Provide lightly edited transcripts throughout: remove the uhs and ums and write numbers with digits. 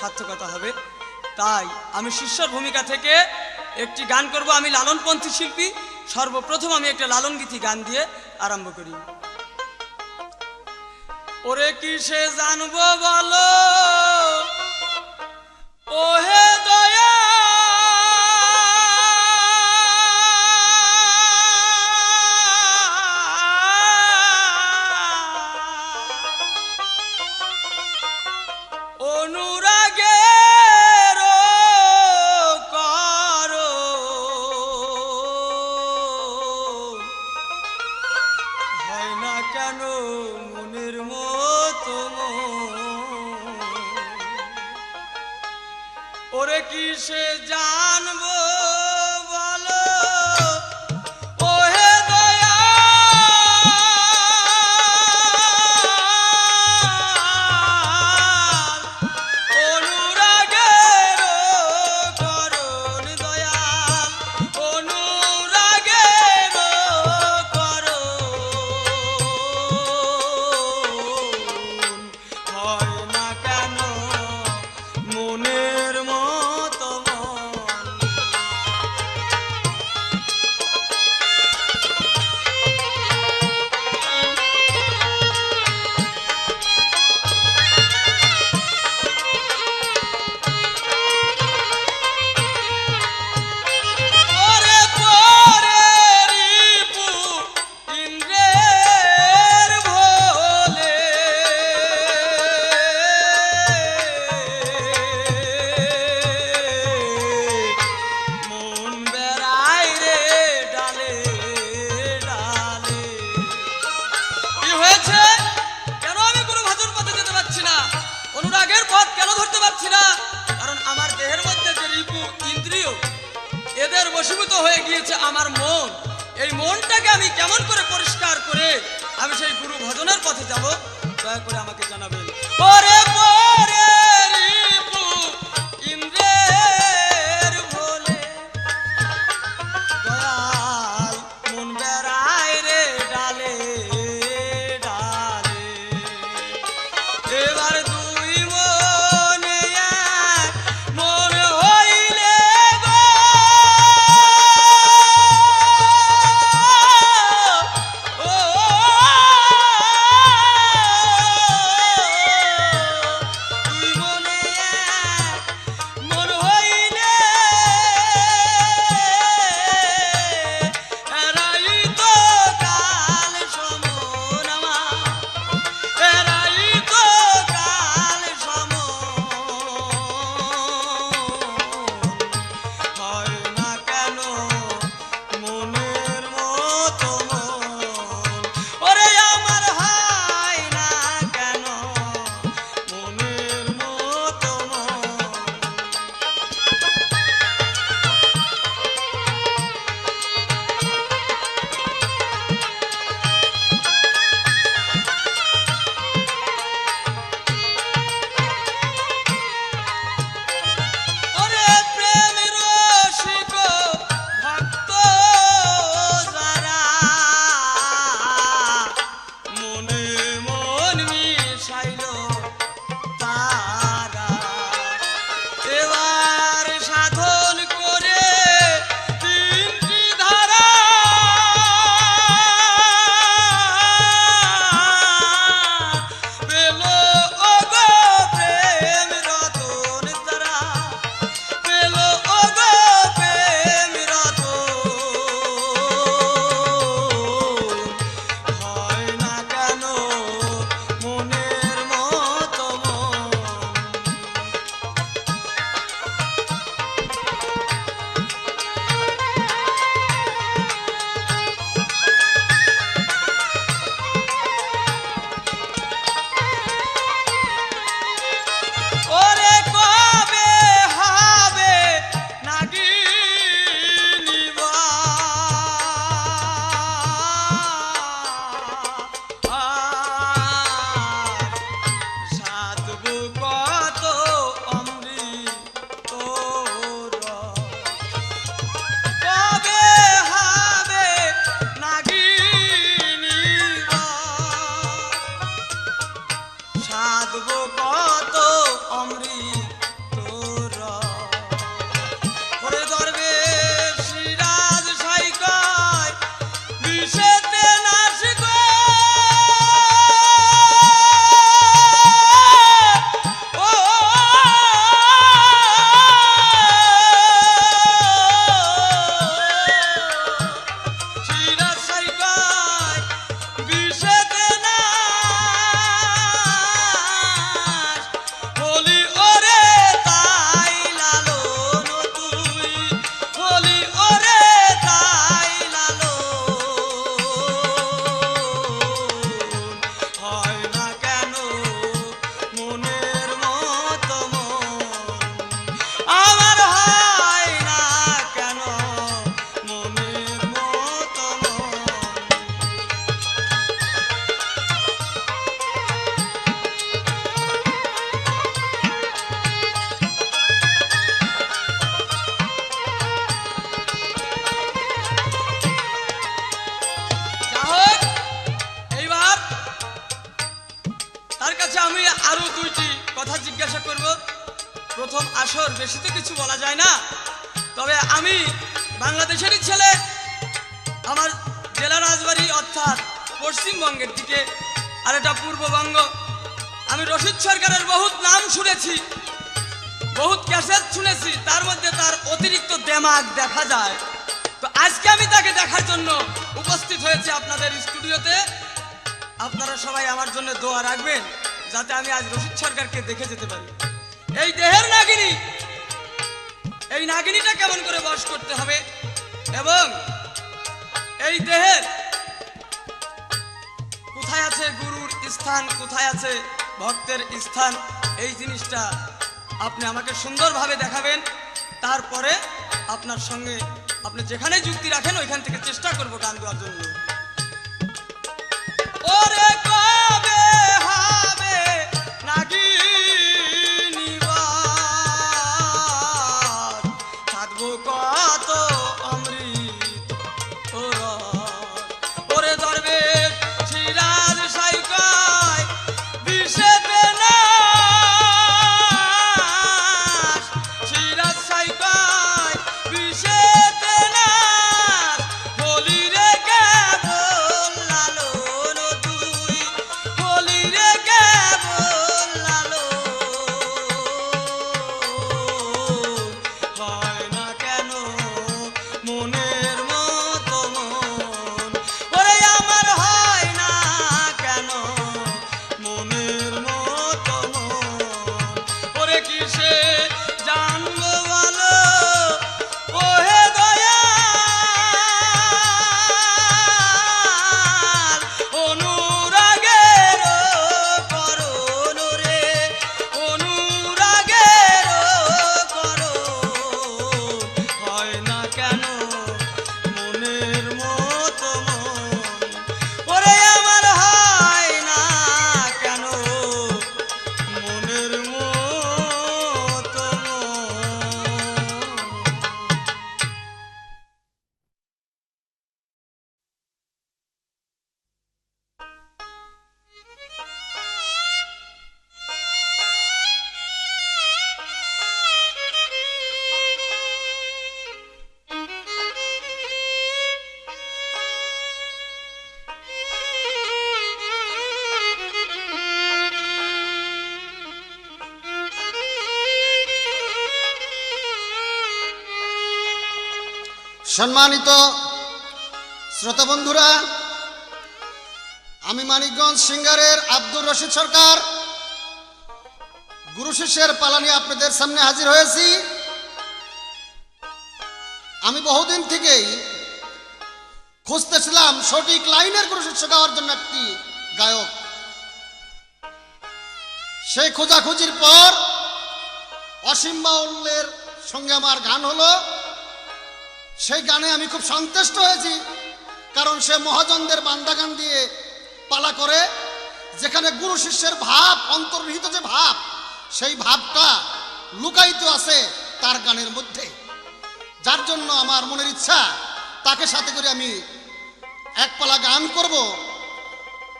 সার্থকতা হবে। তাই আমি শিষ্যর ভূমিকা থেকে একটি গান করব। আমি লালনপন্থী শিল্পী, সর্বপ্রথম আমি একটা লালন গীতি গান দিয়ে আরম্ভ করি। ওরে কিসে জানবো বলো ওহে দয়া, অনুরাগের করো হয় না কেন মনের মতো। ওরে কিসে জানবো বলো ওহে দয়া, অনুরাগের করুণ দয়াল, অনুরাগের করুণ হয় না কেন মনের মতো মন। ওরে পরে রিপু ইন্দ্রের ভোলে, মন বেড়ায় রে ডালে ডালে। কি হয়েছে? কেন আমি কোনো ভাজুর পথে যেতে পারছি না? অনুরাগের পথ কেন ধরতে পারছি না? কারণ আমার দেহের মধ্যে যে রিপু ইন্দ্রিয়, এদের বশীভূত হয়ে গিয়েছে আমার মন। এই মনটাকে আমি কেমন করে পরিষ্কার করে আমি সেই গুরু ভজনের পথে যাব, দয়া করে আমাকে জানাবেন। ওরে পরে রিপু ইন্দ্রের ভোলে, দয়াল মন বেড়ায় রে ডালে ডালে। এবার দুই মনে এক মন হইলে গো, ও প্রথম আসর, বেশি তো কিছু বলা যায় না। তবে আমি বাংলাদেশেরই ছেলে, আমার জেলা রাজবাড়ী অর্থাৎ পশ্চিমবঙ্গের দিকে, আর এটা পূর্ববঙ্গ। আমি রশিদ সরকারের বহুত নাম শুনেছি, বহুত ক্যাসেট শুনেছি, তার মধ্যে তার অতিরিক্ত দেমাগ দেখা যায়। তো আজকে আমি তাকে দেখার জন্য উপস্থিত হয়েছি আপনাদের স্টুডিওতে। আপনারা সবাই আমার জন্য দোয়া রাখবেন যাতে আমি আজ রশিদ সরকারকে দেখে যেতে পারি। এই দেহের নাগিনী, এই নাগিনীটা কেমন করে বশ করতে হবে এবং এই দেহের কোথায় আছে গুরুর স্থান, কোথায় আছে ভক্তের স্থান, এই জিনিসটা আপনি আমাকে সুন্দরভাবে দেখাবেন। তারপরে আপনার সঙ্গে আপনি যেখানে যুক্তি রাখেন ওইখান থেকে চেষ্টা করব গান দেওয়ার জন্য। ওরে কবে হবে নাগিনী বার, থাকবো কত অমৃত ওরে দরবেশ সিরাজ সাইকায় বিষেতে না, সিরাজ সাইকায় বিষেতে না, বলি রে কেবল লালন তুই, বলি রে কেবল লালন, হয় না কেন মনের মতো মন, ওরে আমার হয় না কেন মনের মতো মন, ওরে কিসে জানবো বলো ওহে দয়াল, অনুরাগের করণ রে, অনুরাগের করণ, হয় না কেন মনের মতো মন, ওরে আমার হয় না কেন মনের মতো মন। সম্মানিত শ্রোতা বন্ধুরা, আমি মানিকগঞ্জ সিঙ্গারের আব্দুর রশিদ সরকার গুরু শিষ্যের পালা নিয়ে আপনাদের সামনে হাজির হয়েছি। আমি বহুদিন থেকেই খুঁজতেছিলাম সঠিক লাইনের গুরু শিষ্য গাওয়ার জন্য একটি গায়ক। সেই খোঁজাখুঁজির পর অসীম বাউলের সঙ্গে আমার গান হলো। সেই গানে আমি খুব সন্তুষ্ট হয়েছি, কারণ সে মহাজনদের বান্দা গান দিয়ে পালা করে, যেখানে গুরু শিষ্যের ভাব, অন্তর্নিহিত যে ভাব, সেই ভাবটা লুকায়িত আছে তার গানের মধ্যে। যার জন্য আমার মনের ইচ্ছা তাকে সাথে করে আমি এক পালা গান করব,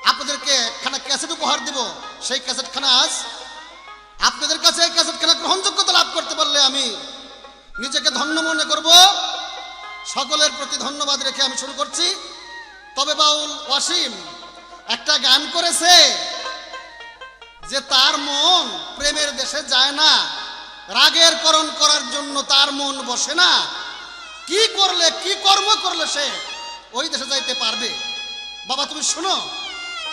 আপনাদেরকে একখানা ক্যাসেট উপহার দেব। সেই ক্যাসেটখানা আজ আপনাদের কাছে এই ক্যাসেটখানা গ্রহণযোগ্যতা লাভ করতে পারলে আমি নিজেকে ধন্য মনে করব। সকলের প্রতি ধন্যবাদ রেখে আমি শুরু করছি। তবে বাউল ওয়াসিম একটা গান করেছে যে তার মন প্রেমের দেশে যায় না, রাগের করণ করার জন্য তার মন বসে না, কি করলে কি কর্ম করলে সে ওই দেশে যাইতে পারবে। বাবা তুমি শোনো,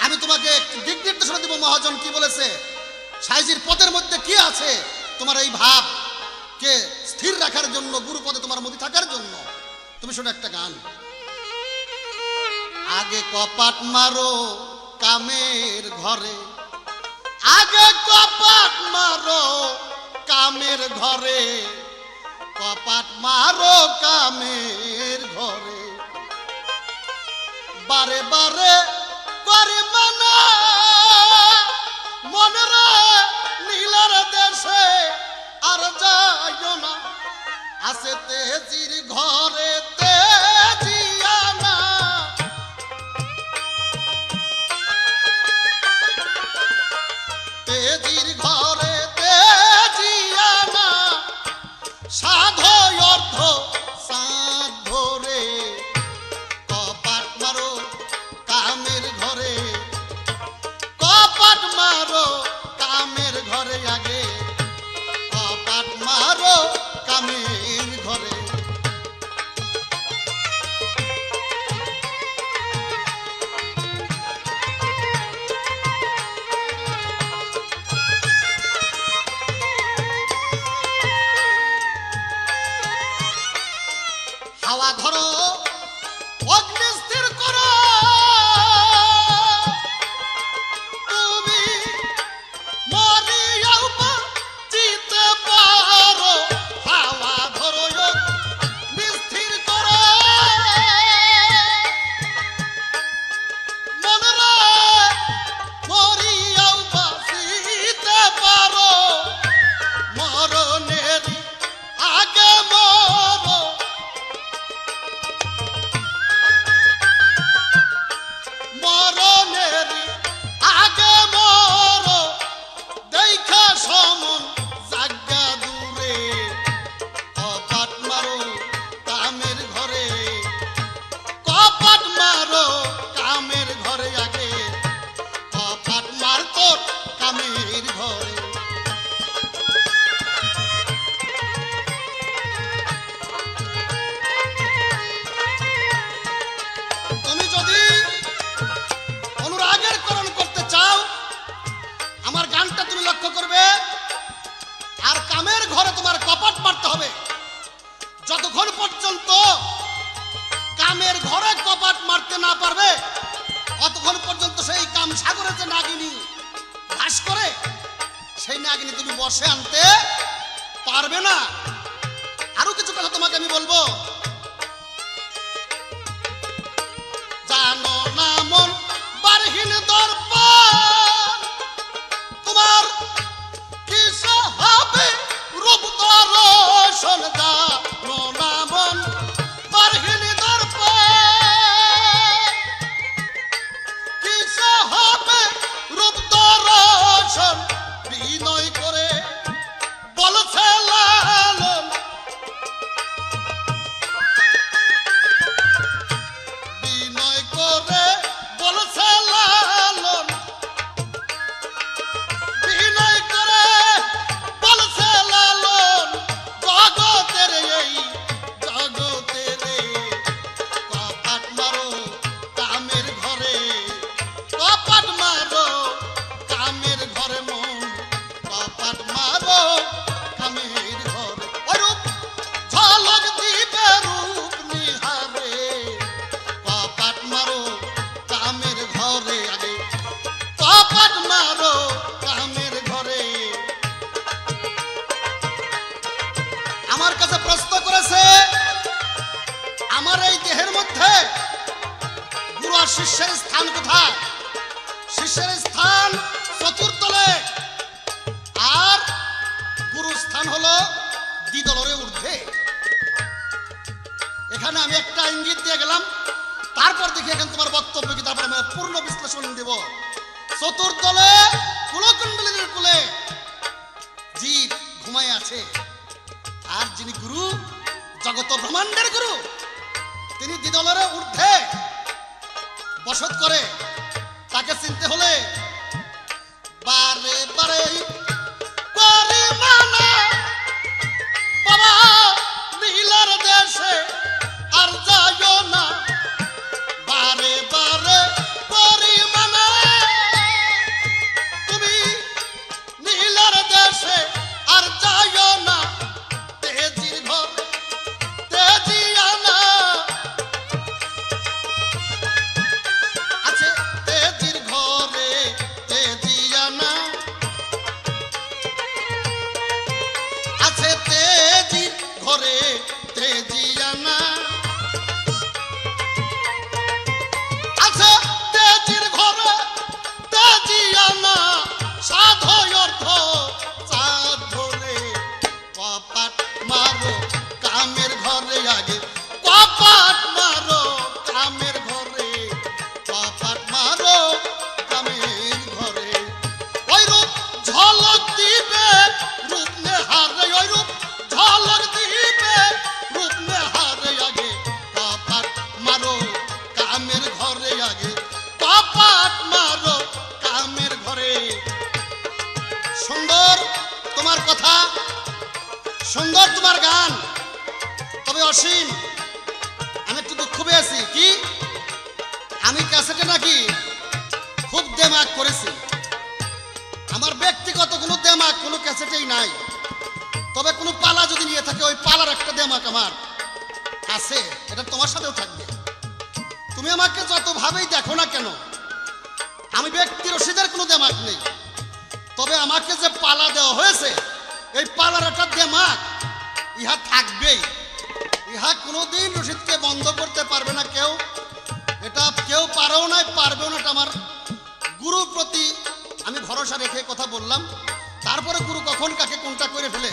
আমি তোমাকে একটু দিক নির্দেশনা দেব। মহাজন কি বলেছে, সাইজির পথের মধ্যে কি আছে, তোমার এই ভাবকে স্থির রাখার জন্য, গুরুপদে তোমার মধ্যে থাকার জন্য। তুমি শোনো একটা গান। আগে কপাট মারো কামের ঘরে, আগে কপাট মারো কামের ঘরে, কপাট মারো কামের ঘরে, বারে বারে করে মানা মনরে নীলার দেশে আর যাইও না, আছে তেজির ঘরে তেজিয়ানা, তেজির ঘরে তেজি কপাট মারো কামের ঘরে। হাওয়া ধরো অগ্নি স্থির করো, তুমি মরিয়াও বাঁচিতে পারো। হাওয়া ধরো অগ্নি স্থির করো, মনরে মরিয়াও বাঁচিতে পারো। মরণের আগে মরো, মরণের আগে মরো। দেখা সমন জাগা দূরে, কপাট মারো কামের ঘরে। কপাট মারো কামের ঘরে আগে, কপাট মার তোর কামের ঘরে। তুমি যদি অনুরাগের করণ করতে চাও, আমার গানটা তুমি লক্ষ্য করবে। আর কামের ঘরে তোমার কপাট মারতে হবে। যতক্ষণ পর্যন্ত কামের ঘরে কপাট মারতে না পারবে, অতক্ষণ পর্যন্ত সেই কাম সাগরে যে নাগিনী ঘাস করে, সেই নাগিনী তুমি বসে আনতে পারবে না। আরো কিছু কথা তোমাকে আমি বলবো। জানো না মন বারহীন দর্পণ, তোমার কিস হবে রূপ দর্শন। জানো না মন বারহীন দর্পণ, কিস হবে রূপ দর্শন। বিনয় করে বলছে লালন, বিনয় করে বলছে লালন, বিনয় করে বলছে লালন। জগতের এই জগতের কপাট মারো কামের ঘরে, কপাট মারো কামের ঘরে মন, কপাট মারো কামের ঘরে। ওরূপ ঝলক দিবে রূপ নিহারে, কপাট মারো কামের ঘরে আগে, কপাট মারো কামের ঘরে। আমার কাছে প্রশ্ন করেছে, আমার এই দেহের মধ্যে গুরু আর শিষ্যের স্থান কোথায়? শিষ্যের স্থান চতুর্তলে, আর গুরুর স্থান হলো দ্বিতলের ঊর্ধ্বে। এখানে আমি একটা ইঙ্গিত দিয়ে গেলাম, তারপর দেখি এখানে তোমার বক্তব্য কি, তারপর আমি পূর্ণ বিশ্লেষণ দেব। চতুর্তলে কুলকুণ্ডলিনীর কুলে জীব ঘুমায় আছে, আর যিনি গুরু, জগত ব্রহ্মাণ্ডের গুরু, তিনি দ্বিতলের ঊর্ধ্বে বসত করে। তাকে চিনতে হলে বারে বারে করি মানা, বাবা নীলার দেশে আর যাইও না। বারে বারে করি মানা, তুমি নীলার দেশে আর যাইও না। তেজির ঘর তেজিয়ানা আছে, তেজির ঘরে তেজিয়ানা আছে, তেজির ঘরে তেজিয়ানা আছে, তেজির ঘরে তেজিয়ানা। সাধয় অর্থ চাঁদ ধরে, কপাট মারো কামের ঘরে আগে, কপাট মারো কামের ঘরে, কপাট মারো কামের ঘরে। ওই রূপ ঝলক দিবে রূপ নেহারে, ওই রূপ ঝলক দিবে রূপ নেহারে আগে, কপাট মারো কামের ঘরে আগে, কপাট মারো কামের ঘরে। সুন্দর তোমার কথা, সুন্দর তোমার গান, তবে অসীম আমি একটু দুঃখ পেয়েছি। কি আমি ক্যাসেটে নাকি খুব দেমাগ করেছি, আমার ব্যক্তিগত কোনো দেমাগ কোনো ক্যাসেটেই নাই। তবে কোনো পালা যদি নিয়ে থাকে ওই পালার একটা দেমাগ আমার আছে, এটা তোমার সাথেও থাকবে। তুমি আমাকে যতভাবেই দেখো না কেন, আমি ব্যক্তি রশিদের কোনো দেমাগ নেই। তবে আমাকে যে পালা দেওয়া হয়েছে এই পালার একটা দেমাগ ইহা থাকবেই। ইহা কোনোদিন রশিদকে বন্ধ করতে পারবে না কেউ, এটা কেউ পারেও নাই পারবেও না। এটা আমার গুরুর প্রতি আমি ভরসা রেখে কথা বললাম। তারপরে গুরু কখন কাকে কোনটা করে ফেলে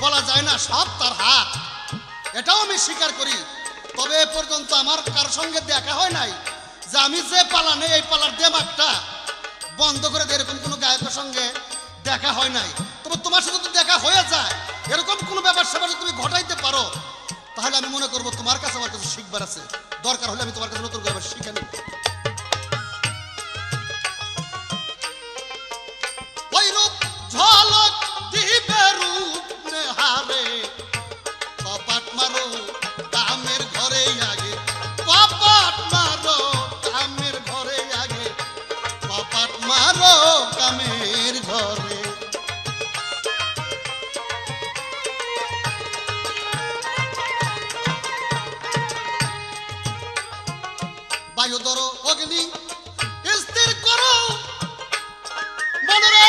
বলা যায় না, সব তার হাত, এটাও আমি স্বীকার করি। তবে এ পর্যন্ত আমার কার সঙ্গে দেখা হয় নাই যে আমি যে পালা নেই এই পালার দেমাগটা বন্ধ করে দেয়, এরকম কোনো গায়কের সঙ্গে দেখা হয় নাই। তবে তোমার সাথে তো দেখা হয়ে যায়, এরকম কোনো ব্যাপার স্যাপার যদি তুমি ঘটাইতে পারো তাহলে আমি মনে করবো তোমার কাছে আমার কাছে শিখবার আছে, দরকার হলে আমি তোমার কাছে নতুন করে শিখে নেব। ওই রূপ ঝলক দিবে রূপ নেহারে, কপাট মারো কামের ঘরে আগে, কপাট মারো কামের ঘরে আগে, কপাট মারো কামের ঘরে। বায়ু ধরো অগ্নি স্থির করো মনরে,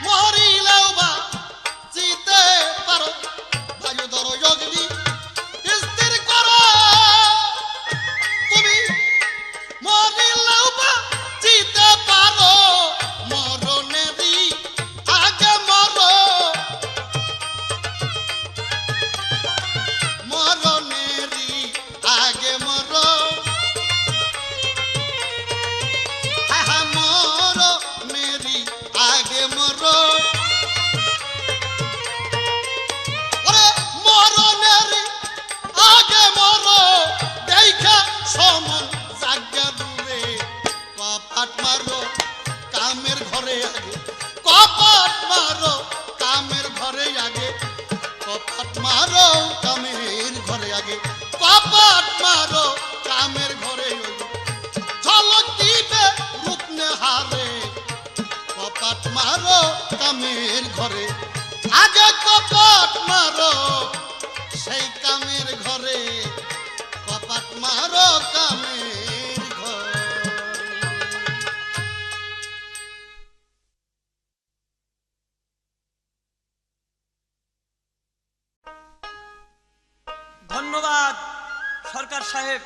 মরিলেও বা জিতে পারো। বায়ু ধরো অগ্নি স্থির করো, তুমি মরিলেও বা জিতে পারো। মরণেরই আগে মরো, মরণেরই আগে মরো, আগে মরো। ওরে মরণের আগে মরো, দেখা সমন জাগা দূরে, কপাট মারো কামের ঘরে আগে, কপাট মারো কামের ঘরে আগে, কপাট মারো কামের ঘরে আগে, কপাট মারো কামের ঘরে আগে। ঝলক দিবে রূপ নেহারে, কপাট মারো কামের ঘরে আগে, কপাট মারো সেই কামের ঘরে, কপাট মারো কামের ঘরে। ধন্যবাদ সরকার সাহেব,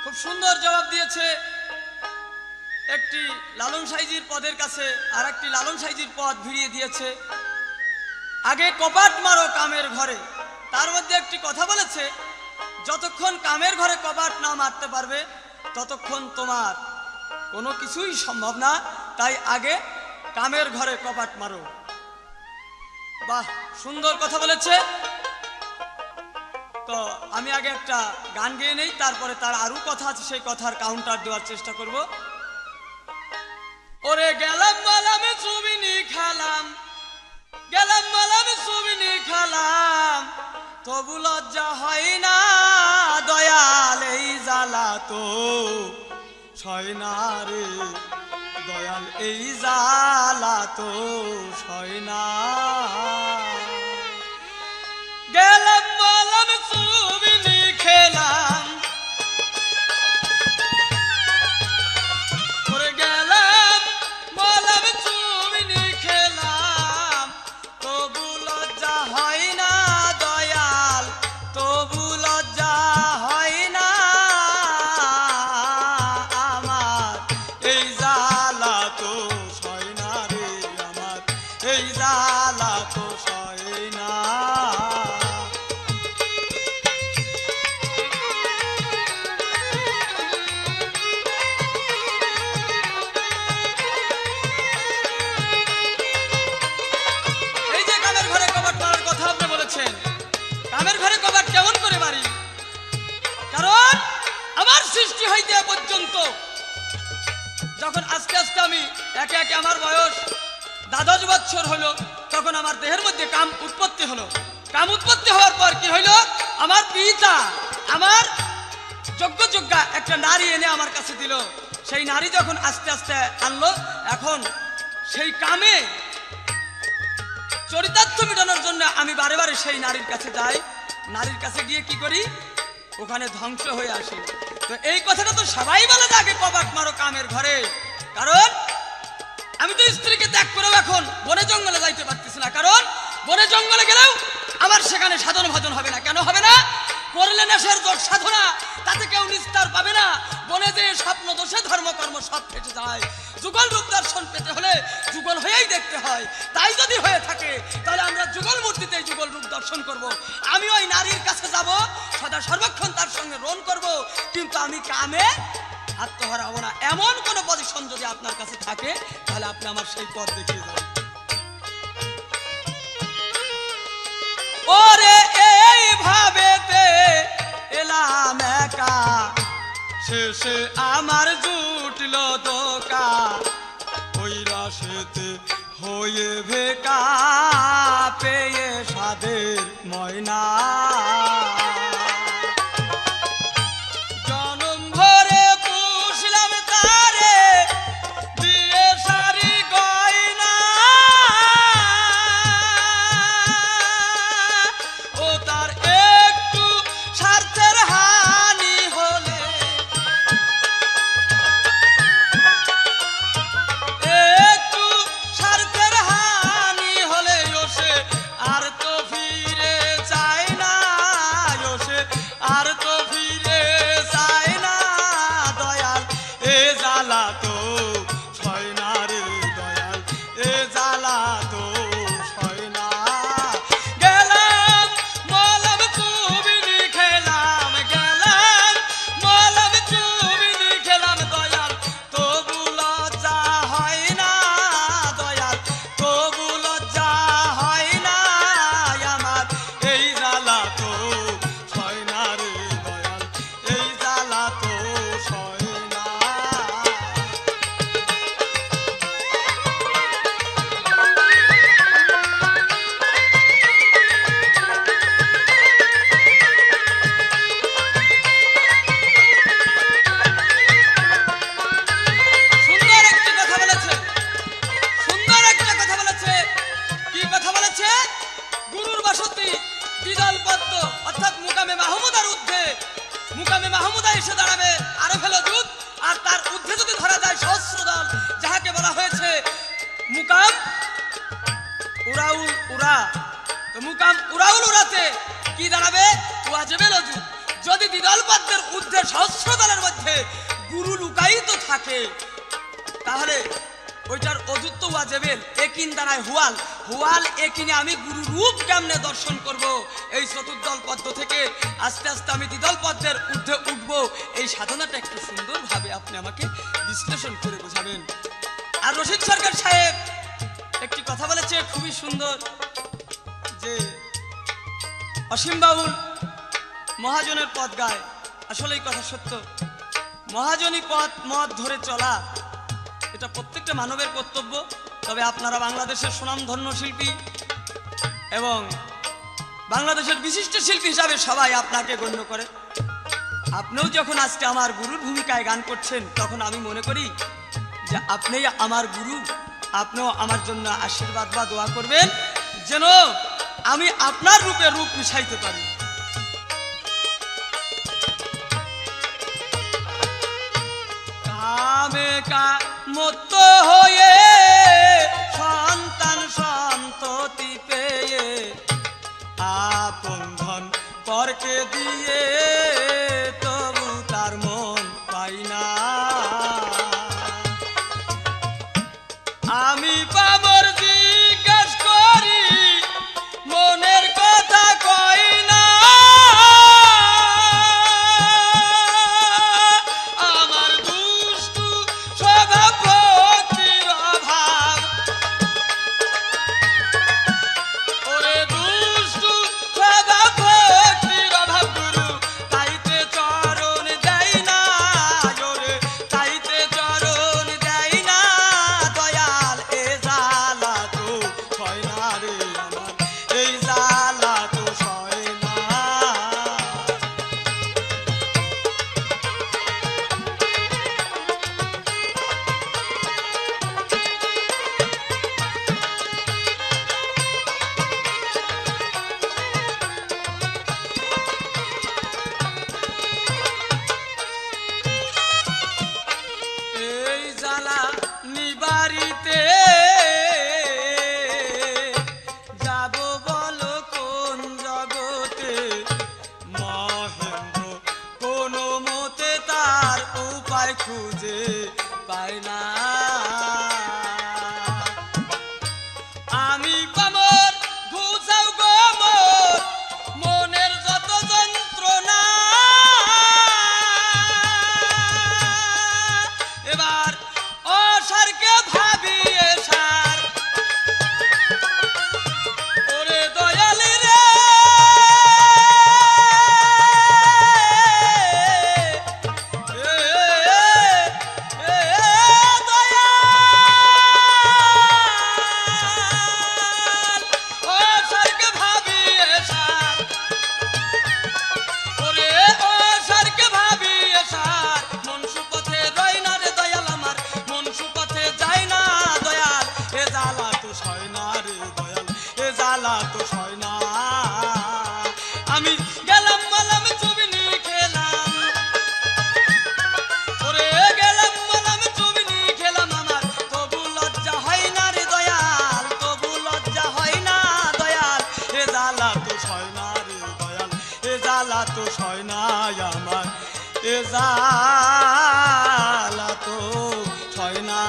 খুব সুন্দর জবাব দিয়েছে। একটি লালন সাইজির পদের কাছে আর একটি লালন সাইজির পদ ভিড়িয়ে দিয়েছে। আগে কপাট মারো কামের ঘরে, তার মধ্যে একটি কথা বলেছে, যতক্ষণ কামের ঘরে কপাট না মারতে পারবে ততক্ষণ তোমার কোনো কিছুই সম্ভব না। তাই আগে কামের ঘরে কপাট মারো। বাহ, সুন্দর কথা বলেছে। তো আমি আগে একটা গান গেয়ে নেই, তারপরে তার আরো কথা আছে, সেই কথার কাউন্টার দেওয়ার চেষ্টা করব। ওরে গেলাম মালামে চুবিনি খালাম, গেলাম মালামে চুবিনি খালাম, তবু লজ্জা হয় না দয়াল এই জ্বালা তো সয় না রে, দয়াল এই জ্বালা তো সয় না। গেলাম মালামে চুবিনি খেলাম, সৃষ্টি হইতে পর্যন্ত যখন আস্তে আস্তে আমি একে একে আমার বয়স 12 বছর হলো, তখন আমার দেহের মধ্যে কাম উৎপত্তি হলো। কাম উৎপত্তি হওয়ার পর কি হইল, আমার পিতা আমার যোগ্য যোগ্যা একটা নারী এনে আমার কাছে দিল। সেই নারী যখন আস্তে আস্তে আনলো, এখন সেই কামে চরিতার্থ মেটানোর জন্য আমি বারে বারে সেই নারীর কাছে যাই। নারীর কাছে গিয়ে কি করি, ওখানে ধ্বংস হয়ে আসি। তো এই কথাটা তো সবাই বলে যে আগে কবাট মারো কামের ঘরে, কারণ আমি তো স্ত্রীকে ত্যাগ করেও এখন বনে জঙ্গলে যাইতে পারতেছি না। কারণ বনে জঙ্গলে গেলেও আমার সেখানে সাধন ভজন হবে না। কেন হবে না? করলে নেশার জোট সাধনা, তাতে কেউ নিস্তার পাবে না। বনে যে স্বপ্ন দোষে ধর্মকর্ম সব ফেটে যায়। যুগল রূপ দর্শন পেতে হলে যুগল হয়েই দেখতে হয়। তাই যদি হয়ে থাকে তাহলে আমরা যুগল মূর্তিতে যুগল রূপ দর্শন করব। আমি ওই নারীর কাছে যাব, সদা সর্বক্ষণ তার সঙ্গে রণ করব, কিন্তু আমি কামে আত্মহারা হব না। এমন কোন পজিশন যদি আপনার কাছে থাকে তাহলে আপনি আমার সেই পথ দেখিয়ে যাবেন। ওরে এইভাবে এলাম একা, শেষে আমার জুটল দোকা, ওই রসেতে হয়ে ভেকা পেয়ে সাদের ময়না। জনম ভরে পুষলাম তারে, দিয়ে সারি গয়না, ও তার একটু স্বার্থের হানি হলে, একটু স্বার্থের হানি হলে ও সে আর তো ফিরে যায় না, ও সে আর তো ফিরে যায় না। দয়াল এ জ্বালা তো ছয় না রে, দয়াল এ জ্বালা তো ছয় না। গেলাম মলম চুবিনি খেলাম, গেলাম মলম চুবিনি খেলাম, দয়াল তবু লজ্জা হয় না, দয়াল তবু লজ্জা হয় না। আমার এই জ্বালা তো ছয় না রে, দয়াল এই জ্বালা তো ছয় না। সুন্দর একটি কথা বলেছে, সুন্দর একটা কথা বলেছে। কি কথা বলেছে? গুরুর বসতি দ্বিদল পদ্ম, অর্থাৎ মুকামে মাহমুদার ঊর্ধ্বে, মুকামে মাহমুদা এসে দাঁড়াবে আরফেল যুগ, আর তার ঊর্ধ্বে যদি ধরা যায় সহস্র দল, যাহাকে বলা হয়েছে মুকাম উরাউল উরা। তো মুকাম উরাউল উরাতে কি দাঁড়াবে? ওয়াজেবেল যুগ। যদি দ্বিদল পদ্মের ঊর্ধ্বে সহস্র দলের মধ্যে গুরু লুকায়িত থাকে, তাহলে ওইটার অযুক্ত ওয়াজেবেল, একিন দাঁড়ায় হুয়াল, হুয়াল একিনে আমি গুরু রূপ কেমনে দর্শন করব। এই চতুর্দল পদ্ম থেকে আস্তে আস্তে আমি দ্বিদল পদ্মের ঊর্ধ্বে উঠব। এই সাধনাটা একটু সুন্দরভাবে আপনি আমাকে বিশ্লেষণ করে বোঝাবেন। আর রশিদ সরকার সাহেব একটি কথা বলেছে খুবই সুন্দর, যে অসীম বাউল মহাজনের পথ গায়। আসলে এই কথা সত্য। মহাজনী পথ মত ধরে চলা এটা প্রত্যেকটা মানবের কর্তব্য। তবে আপনারা বাংলাদেশের সুনামধন্য শিল্পী এবং বাংলাদেশের বিশিষ্ট শিল্পী হিসাবে সবাই আপনাকে গণ্য করে। আপনিও যখন আজকে আমার গুরুর ভূমিকায় গান করছেন, তখন আমি মনে করি যে আপনিই আমার গুরু। আপনিও আমার জন্য আশীর্বাদ বা দোয়া করবেন, যেন আমি আপনার রূপে রূপ মিশাইতে পারি। কামে কামত্ত হয়ে সন্তান সন্ততি পেয়ে, আপন ধন পরকে দিয়ে তবু তার মন পাই না। আমি পাবর জিজ্ঞেস করি, মনের কথা কই না। আমার দুষ্টু স্বভাব ভক্তির অভাব, ওরে দুষ্টু স্বভাব ভক্তির অভাব, গুরু খুঁজে পাই না। আমি কমর ঘুচাও গো মোর মনের যত যন্ত্রণা, এবার অসারকে ভাবি এসার ওরে দয়ালি রে, দয়াল অসারকে ভাবি এসার ওরে অসারকে ভাবি এসার মন সুপথে রয় না রে দয়াল আমার মন সুপথে যায় না দয়াল, এ জ্বালা তো সয় না রে দয়াল, এ জ্বালা তো সয় না। আমি গেলাম মালাম চুবিনি খেলাম ওরে গেলাম মালাম চুবিনি খেলাম আমার তবু লজ্জা হয় না রে দয়াল, তবু লজ্জা হয় না দয়াল, এ জ্বালা তো সয় না রে দয়াল, এ জ্বালা তো সয় না আমার, এ জ্বালা তো সয় না।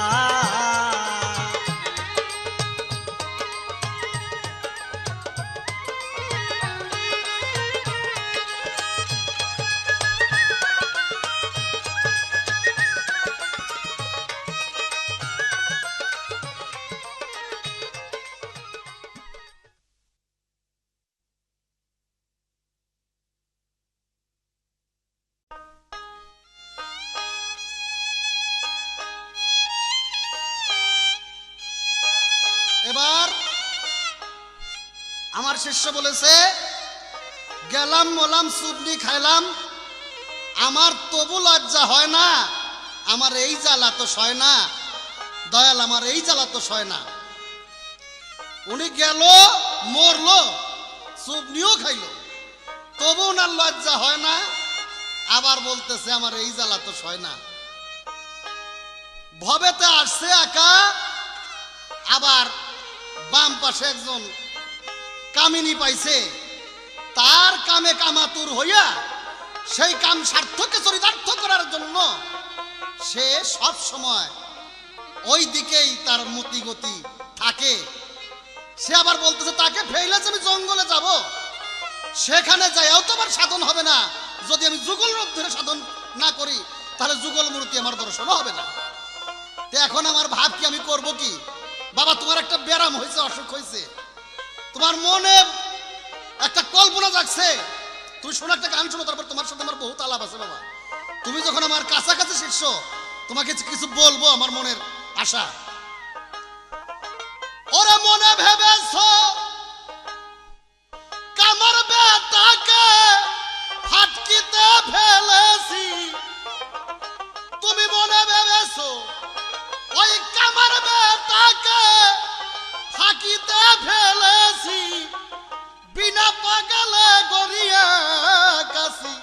এবার আমার শিষ্য বলেছে, গেলাম মলাম সুবনি খাইলাম, আমার তবু লজ্জা হয় না, আমার এই জ্বালা তো সয় না দয়াল, আমার এই জ্বালা তো সয় না। উনি গেল মরলো সুবনিও খাইল, তবু ওনার লজ্জা হয় না, আবার বলতেছে আমার এই জ্বালা তো সয় না। ভবেতে আসছে একা, আবার বাম পাশে একজন কামিনী পাইছে, তার কামে কামাতুর হইয়া সেই কাম সার্থকে চরিতার্থ করার জন্য সে সব সময় ওই দিকেই তার মতি গতি থাকে। সে আবার বলতেছে তাকে ফেলেছে আমি জঙ্গলে যাব, সেখানে যাইও তোমার সাধন হবে না, যদি আমি যুগল রূপ ধরে সাধন না করি তাহলে যুগল মূর্তি আমার দর্শন হবে না। তো এখন আমার ভাব কি, আমি করব কি? বাবা তোমার একটা ব্যারাম হয়েছে, অসুখ হয়েছে, তোমার মনে একটা কল্পনা জাগছে, তুমি শোনো একটা গান শোনো, তারপর তোমার সাথে আমার বহুত আলাপ আছে বাবা। তুমি যখন আমার কাছাকাছি শিষ্য, তোমাকে কিছু বলবো আমার মনের আশা। ওরে মনে ভেবেছো কামার বেটাকে ফাটকিতে ফেলেছি, তুমি মনে ভেবেছো ওই কামার বেটাকে ফাঁকিতে ফেলেছি, বিনা পাগলে গড়িয়া কাশি,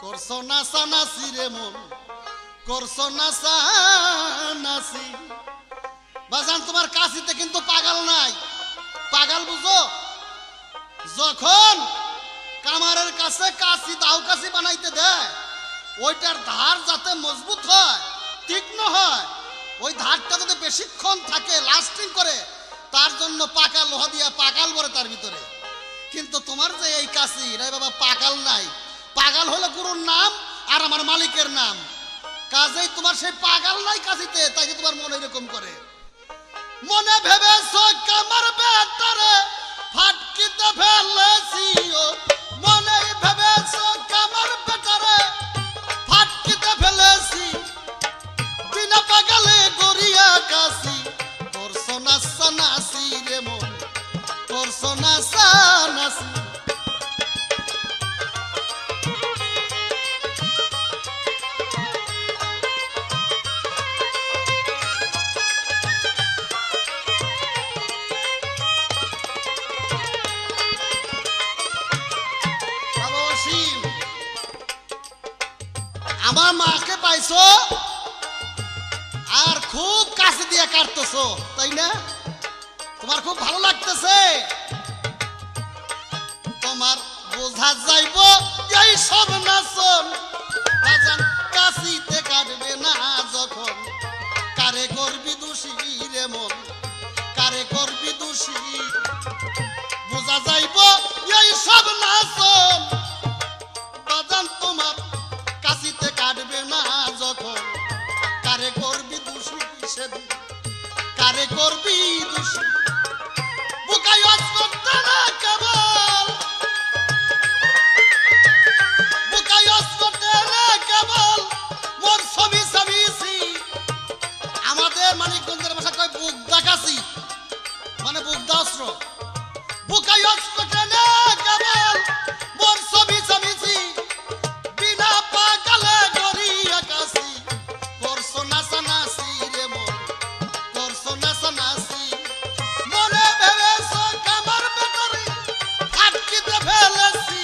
করছো নাচানাচি রে মন, করছো নাচানাচি। বাজান তোমার কাশিতে কিন্তু পাগল নাই, পাগল বুঝো যখন কামারের কাছে কাশি দাও কাশি বানাইতে দেয়, ওইটার ধার যাতে মজবুত হয়, তীক্ষ্ণ হয়, ওই ধারটা যদি বেশিক্ষণ থাকে, লাস্টিং করে, তার জন্য পাকা লোহা দিয়া পাকাল বলে তার ভিতরে। কিন্তু তোমার যে এই কাশি রে বাবা পাকাল নাই, পাগাল হলো গুরুর নাম আর আমার মালিকের নাম, কাজেই তোমার সেই পাগাল নাই কাশিতে, তাই তোমার মনে এরকম করে। মনে ভেবেছো কামার বেটারে ফাটকিতে ফেলেছি, ও মনে ভেবেছো কামার বেটারে ফাটকিতে ফেলেছি, বিনা পাগালে গড়িয়া কাশি, করছো নাচানাচি রে মন, করছো নাচানাচি। আমার মাকে পাইছো আর খুব কাছে দিয়ে কাটতেছো, তাই না? তোমার খুব ভালো লাগতেছে, তোমার বোঝা যাইব এই সব নাচন বাজান কাশিতে কাটবে না যখন কারে করবি দোষী রে মন, কারে করবি দোষী। বোঝা যাইব এই সব নাচন বাজান তোমার কাশিতে কাটবে না যখন কারে করবি দোষী সেদিন, কারে করবি দোষী। বুকাই অস্ত্র না কেবল, বুকাই অস্ত্র না কেবল মোর ছবি ছবিছি। আমাদের মানিকগঞ্জের ভাষা কয় বুক দাকাছি, মানে বুক দাস্ত্র। বুকাই অস্ত্র না কেবল মোর ছবি ছবিছি, বিনা পাকালে গড়িয়া কাছি। করছো নাচানাচি রে মন, করছো নাচানাচি। মনে ভেবেছো কামার বেটারে ফাটকিতে ফেলেছি।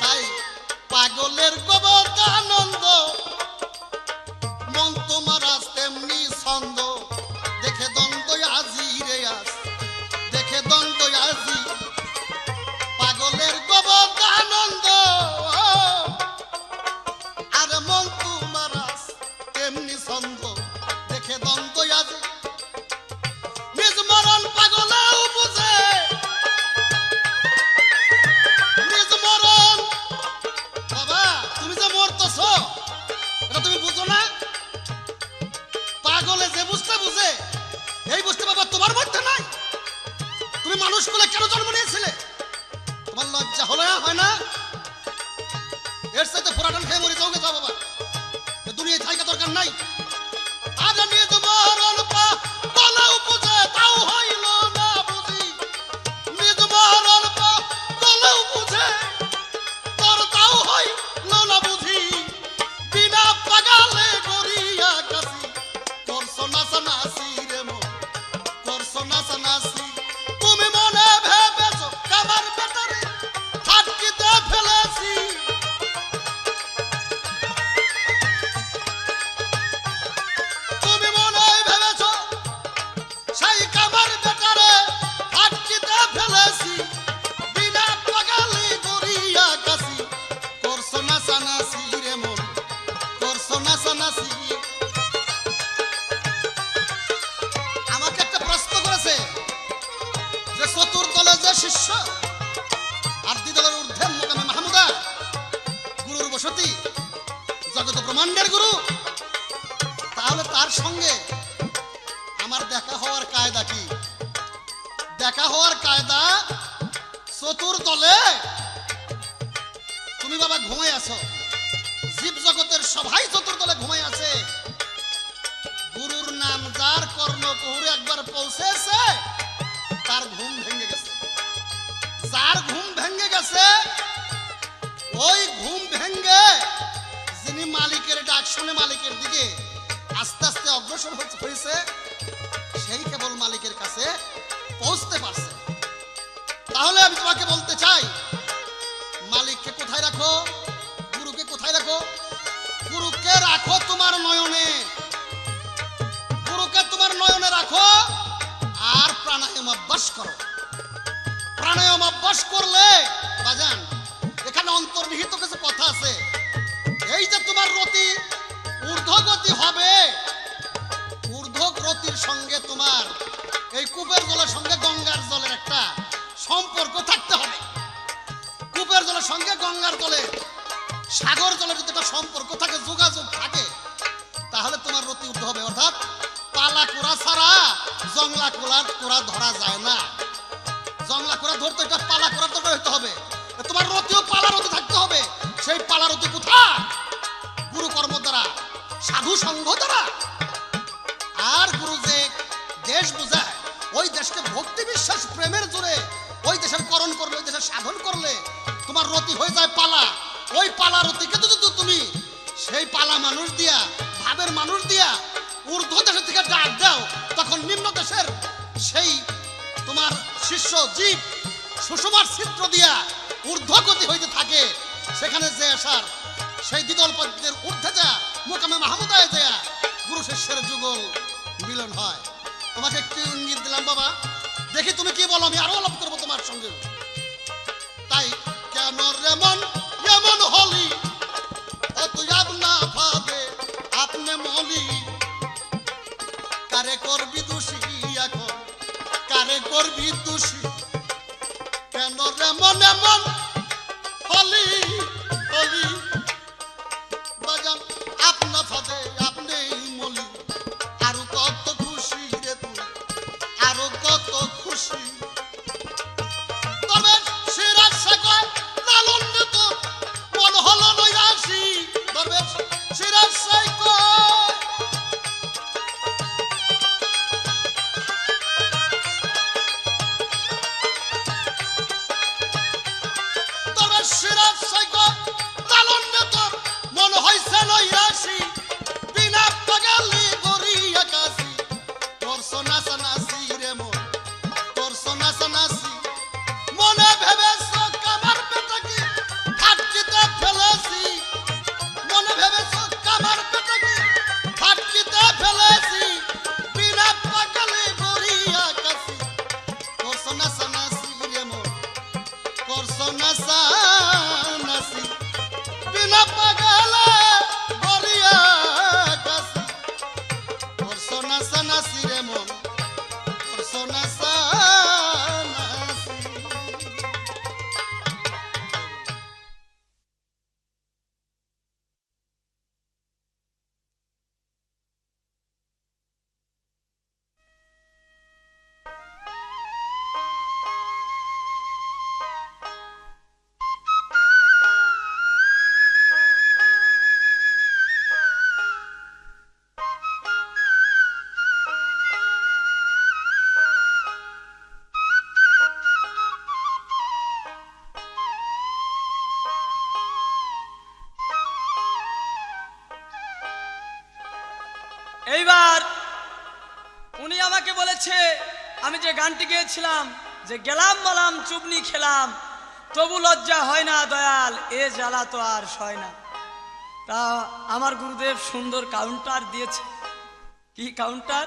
তাই পাগলের গোবর আনন্দ, মন তোমার আজ তেমনি ছন্দ। দেখে দ্বন্দ্ব আজি রে আজ, দেখে দ্বন্দ্ব আজি। পাগলের গোবর আনন্দ, আর মন তোমার আজ তেমনি ছন্দ। দেখে দ্বন্দ্ব আজি। নিজ মরণ পাগলেও বুঝে, নিজ মরণ। বাবা তুমি যে মরতেছ এটা তুমি বুঝো না? পাগলে যে বুঝতে বুঝে এই বুঝতে বাবা তোমার মধ্যে নাই। তুমি মানুষ বলে কেন জন্ম নিয়েছিলে? তোমার লজ্জা হলো না, হয় না? এর সাথে ফোরাটান খেয়ে মরে যাও গে, যাও বাবা, দুনিয়ায় থাকা দরকার নাই। আজ নিজ মরণ পাগলেও বুঝে তাও হইল না বুঝি। নিজ মরণ পাগলেও বুঝে তোর তাও হইল না বুঝি। বিনা পাগালে গড়িয়া কাছি। করছো নাচানাচি রে মন, করছো নাচানাচি। তুমি মনে ভেবেছো কামার বেটারে ফাটকিতে ফেলেছি। তুমি মনে ভেবেছো সেই কামার বেটারে ফাটকিতে ফেলেছি। বিনা পাগালে গড়িয়া কাছি। করছো নাচানাচি রে মন, করছো নাচানাচি। আমাকে একটা প্রশ্ন করেছে যে চতুর্দলে যে শিষ্য আর দ্বিদলের ঊর্ধ্বে মোকামে মাহমুদা, গুরুর বসতি, জগত ব্রহ্মাণ্ডের গুরু, তাহলে তার সঙ্গে আমার দেখা হওয়ার কায়দা কি? দেখা হওয়ার কায়দা চতুর্দলে তুমি বাবা ঘুমাই আছো। জীব জগতের সবাই চতুর্দলে ঘুমাই আছে। গুরুর নাম যার কর্ণ কুহুরে একবার পৌঁছেছে তার ঘুম ভেঙে গেছে। যার ঘুম ভেঙে গেছে ওই ঘুম ভেঙে যিনি মালিকের ডাক শুনে মালিকের দিকে আস্তে আস্তে অগ্রসর হয়েছে, সেই কেবল মালিকের কাছে পৌঁছতে পারছে। তাহলে আমি তোমাকে বলতে চাই, মালিককে কোথায় রাখো? গুরুকে কোথায় রাখো? গুরুকে রাখো তোমার নয়নে, গুরুকে তোমার নয়নে রাখো। আর প্রাণায়াম অভ্যাস করো। প্রাণায়াম অভ্যাস করলে বাজান এখানে অন্তর্নিহিত কিছু কথা আছে। এই যে তোমার রতি ঊর্ধ্বগতি হবে, ঊর্ধ্বগতির সঙ্গে তোমার এই কূপের জলের সঙ্গে গঙ্গার জলের একটা সম্পর্ক থাকতে হবে। কূপের জলের সঙ্গে গঙ্গার জলের, সাগর জলের যদি একটা সম্পর্ক থাকে, যোগাযোগ থাকে, তাহলে তোমার রতি ঊর্ধ্ব হবে। অর্থাৎ পালা কোরা ছাড়া জংলা কোরা ধরা যায় না। জংলা কোরা ধরতে এটা পালা কোরা দরকার হইতে হবে। তোমার রতিও পালা রতি থাকতে হবে। সেই পালা রতি কোথায়? গুরু কর্ম দ্বারা, সাধু সঙ্গ দ্বারা। আর গুরু যে দেশ বুঝায় ওই দেশকে ভক্তি বিশ্বাস প্রেমের জোরে ওই দেশের করণ করলে, ওই দেশের সাধন করলে তোমার রতি হয়ে যায় পালা। ওই পালা রতিকে তো তুমি সেই পালা মানুষ দিয়া, ভাবের মানুষ দিয়া ঊর্ধ্ব দেশের থেকে ডাক দাও, তখন নিম্ন দেশের সেই জীব সুষমার ছিদ্র দিয়া ঊর্ধ্বগতি হইতে থাকে, সেখানে যে আসার সেই দ্বিতল পদ্মের ঊর্ধ্বে যা মোকামে মাহমুদায় যা গুরু শিষ্যের যুগল মিলন হয়। তোমাকে একটু ইঙ্গিত দিলাম বাবা, দেখি তুমি কি বলো, আমি আরো আলাপ করবো তোমার সঙ্গে। তাই কেন রে মন এমন হলি, ও তুই আপনা ভাবে আপনি মলি, কারে করবি দোষী এখন, কারে করবি দোষী, কেন রে মন এমন হলি হলি, বাজান আপনা ফাঁদে আপনি মলি, আরো কত খুশি রে তুই, আরো কত খুশি। তবে সিরাজ শেখর লালন্দিত মন হলো নৈরাশি, তবে সিরাজ শেখর সিরাজ শেখর লালন্দিত মন হইছে নৈরাশি, বিনা পাগালি গড়িয়া কাশি, তোর সোনা সোনাসি রে মন, তোর সোনা সোনাসি, মনে ভেবেছ কামার পেটাকে ফাটকিতে ফেলেছি, মনে ভেবেছ কামার পেটাকে ফাটকিতে ফেলেছি, বিনা পাগালি গড়িয়া কাশি, তোর সোনা সোনাসি রে মন, তোর সোনা সোনাসি, বিনা পাগালে গড়িয়া কাশি, তোর সোনা সোনাসি রে মন, তোর সোনা সোনাসি। এইবার উনি আমাকে বলেছে, আমি যে গানটি গেয়েছিলাম যে গেলাম বলাম চুবনি খেলাম তবু লজ্জা হয় না দয়াল, এ জ্বালা তো আর সয় না। তা আমার গুরুদেব সুন্দর কাউন্টার দিয়েছে। কি কাউন্টার?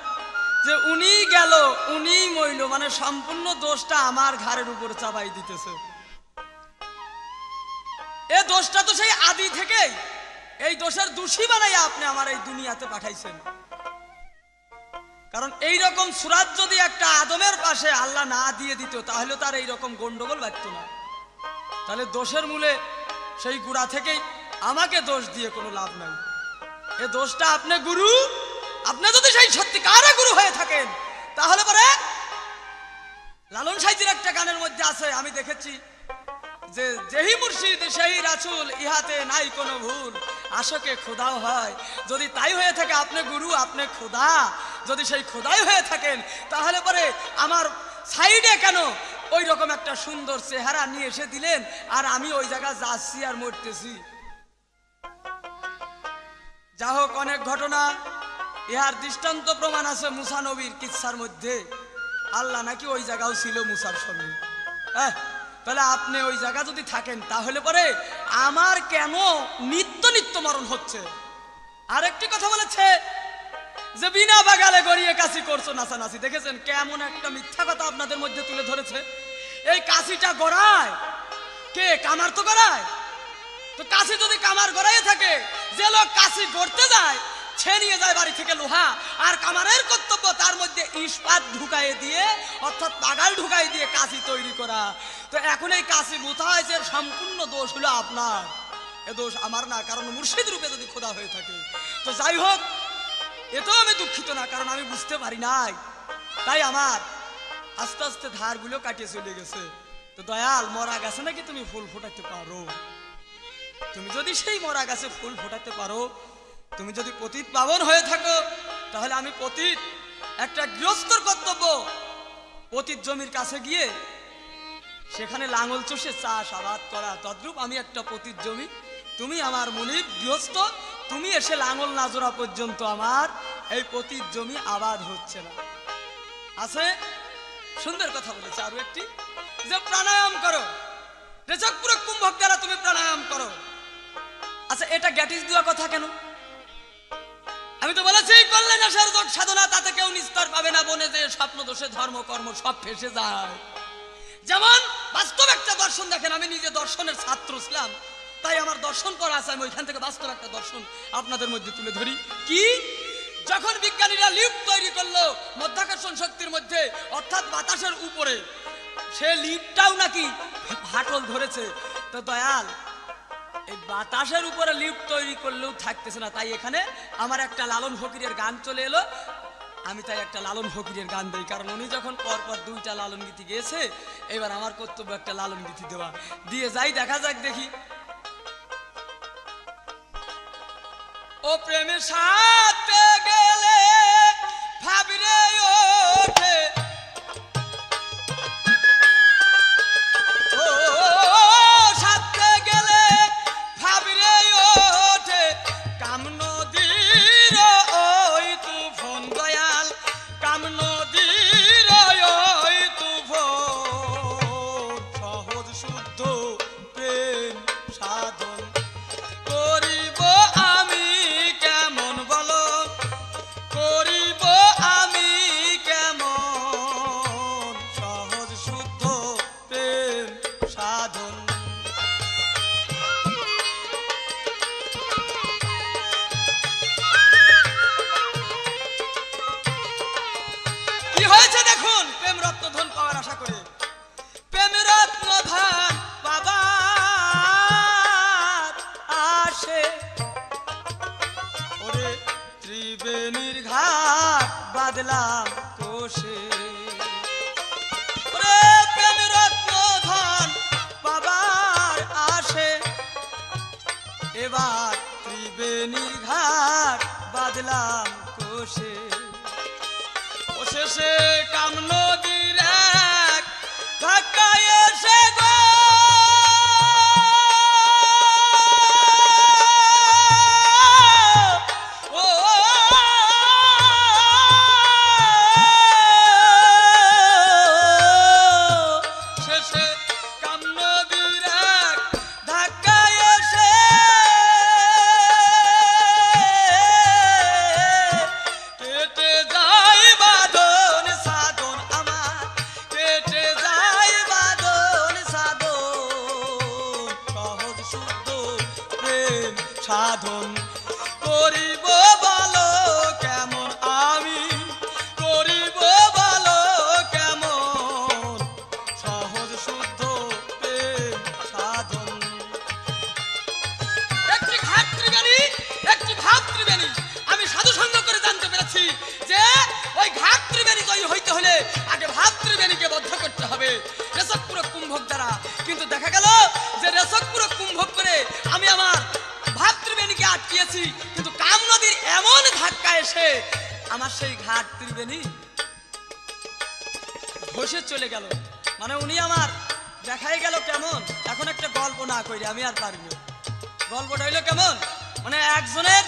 যে উনি গেল উনি মইল, মানে সম্পূর্ণ দোষটা আমার ঘাড়ের উপর চাপাই দিতেছে। এ দোষটা তো সেই আদি থেকেই, এই দোষের দোষী বানাই আপনি আমার এই দুনিয়াতে পাঠাইছেন। কারণ এই রকম সুরাত যদি একটা আদমের পাশে আল্লাহ না দিয়ে দিত, তাহলে তার এই রকম গন্ডগোল বাঁধত না। তাহলে দোষের মূলে সেই গুড়া থেকেই আমাকে দোষ দিয়ে কোনো লাভ নাই। এ দোষটা আপনি গুরু, আপনি যদি সেই সত্যিকারে গুরু হয়ে থাকেন, তাহলে পরে লালন সাইজির একটা গানের মধ্যে আছে, আমি দেখেছি যে যেহি মুর্শিদ সেই রাসূল, ইহাতে নাই কোনো ভুল, আশকে খোদাও হয়। যদি তাই হয়ে থাকে, আপনি গুরু আপনি খোদা, যদি সেই খোদাই হয়ে থাকেন, তাহলে পরে আমার সাইডে কেন ওই রকম একটা সুন্দর চেহারা নিয়ে এসে দিলেন, আর আমি ওই জায়গায় যাচ্ছি আর মরতেছি। যা হোক, অনেক ঘটনা, ইহার দৃষ্টান্ত প্রমাণ আছে মুসা নবীর কিচ্ছার মধ্যে। আল্লাহ নাকি ওই জায়গাও ছিল মুসার সঙ্গে। তাহলে আপনি ওই জায়গা যদি থাকেন, তাহলে পরে আমার কেন নিত্য নিত্য মরণ হচ্ছে? আরেকটি কথা বলেছে যে বিনা বাগালে গড়িয়ে কাশি করছো নাচানাচি। দেখেছেন কেমন একটা মিথ্যা কথা আপনাদের মধ্যে তুলে ধরেছে। এই কাশিটা গড়ায় কে? কামার তো গড়ায়। তো কাশি যদি কামার গড়াই থাকে, যে লোক কাশি গড়তে যায় সে নিয়ে যায় বাড়ি থেকে লোহা, আর কামারের কর্তব্য তার মধ্যে ইস্পাত ঢুকাই দিয়ে, অর্থাৎ পাগাল ঢুকাই দিয়ে কাশি তৈরি করা। তো এখন এই কাশি মুথা হয়েছে, সম্পূর্ণ দোষ হলো আপনার, এ দোষ আমার না, কারণ মুর্শিদ রূপে যদি খোদা হয়ে থাকে। তো যাই হোক, এতেও আমি দুঃখিত না, কারণ আমি বুঝতে পারি নাই, তাই আমার আস্তে আস্তে ধারগুলো কাটিয়ে চলে গেছে। তো দয়াল, মরা গাছে নাকি তুমি ফুল ফোটাতে পারো? তুমি যদি সেই মরা গাছে ফুল ফোটাতে পারো, তুমি যদি পতিত পাবন হয়ে থাকো, তাহলে আমি পতিত, একটা গৃহস্থর কর্তব্য পতিত জমির কাছে গিয়ে সেখানে লাঙল চষে চাষ আবাদ করা। তদ্রূপ আমি একটা পতিত জমি, তুমি আমার মনিব গৃহস্থ, তুমি এসে লাঙল না জোড়া পর্যন্ত আমার এই পতিত জমি আবাদ হচ্ছে না। আছে সুন্দর কথা বলেছে। আরো একটি যে প্রাণায়াম করো, রেচকপুর কুম্ভক দ্বারা তুমি প্রাণায়াম করো। আচ্ছা, এটা গ্যাটিস দেওয়া কথা কেন? আমি তো বলেছি কল্যাণ আসার যোগ সাধনা, তাতে কেউ নিস্তার পাবে না। বনে যে স্বপ্ন দোষে ধর্ম কর্ম সব ফেসে যায়। যেমন বাস্তব একটা দর্শন দেখেন, আমি নিজে দর্শনের ছাত্র ছিলাম, তাই আমার দর্শন পড়া আছে। আমি ওইখান থেকে বাস্তব একটা দর্শন আপনাদের মধ্যে তুলে ধরি। কি? যখন বিজ্ঞানীরা লিফট তৈরি করলো মাধ্যাকর্ষণ শক্তির মধ্যে, অর্থাৎ বাতাসের উপরে, সে লিফটটাও নাকি ফাটল ধরেছে। তো দয়াল, এই বাতাসের উপরে লিফট তৈরি করলেও থাকতেছে না, তাই এখানে আমার একটা লালন ফকিরের গান চলে এলো। আমি তাই একটা লালন ফকিরের গান দেই, কারণ উনি যখন পরপর দুইটা লালন গীতি গেয়েছে, এবার আমার কর্তব্য একটা লালন গীতি দেওয়া। দিয়ে যাই, দেখা যাক দেখি। ও প্রেমের সাথে গেলে ভাবিরে ওঠে, ও সাথে গেলে ভাবিরে ওঠে, কাম নদীর ওই তুফান দয়াল, কাম নদীর ওই তুফান, সহজ শুদ্ধ প্রেম সাধন করিব আমি কেমন বলো, করিব আমি কেমন, সহজ শুদ্ধ প্রেম সাধন। কি হয়েছে দেখুন, প্রেম রত্ন ধন পাওয়ার আশা করে। প্রেম রত্ন ধন পাবার আসে, ওরে ত্রিবেণীর ঘাট বাদলাম কোষে, ওরে প্রেম রত্ন ধন পাবার আসে, এবার ত্রিবেণীর ঘাট বাদলাম কোষে। শেষে কাম নদীর এক ধাক্কায় এসে গো, ও শেষে কাম নদীর এক ধাক্কায় এসে কেটে যায় বাঁধন সাধন আমার, কেটে যায় বাঁধন সাধন, সহজ শুদ্ধ প্রেম সাধন করিব বলো কেমন আমি, করিব বলো কেমন, সহজ শুদ্ধ প্রেম সাধন। একটি ঘাট ত্রিবেণী, একটি ভাব ত্রিবেণী, আমি সাধু সঙ্গ করে জানতে পেরেছি যে ওই ঘাট ত্রিবেণী জয়ী হইতে হলে আগে ভাব ত্রিবেণীকে বদ্ধ করতে হবে রেচকপুর কুম্ভক দ্বারা। কিন্তু দেখা গেল যে রেচকপুর কুম্ভক করে আমি আমার ভাব ত্রিবেণীকে আটকিয়েছি, কিন্তু কাম নদীর এমন ধাক্কা এসে আমার সেই ঘাট ত্রিবেণী ধসে চলে গেল। মানে উনি আমার দেখাই গেল কেমন। এখন একটা গল্প না করি আমি আর পারিনি। গল্পটা হইলো কেমন, মানে একজনের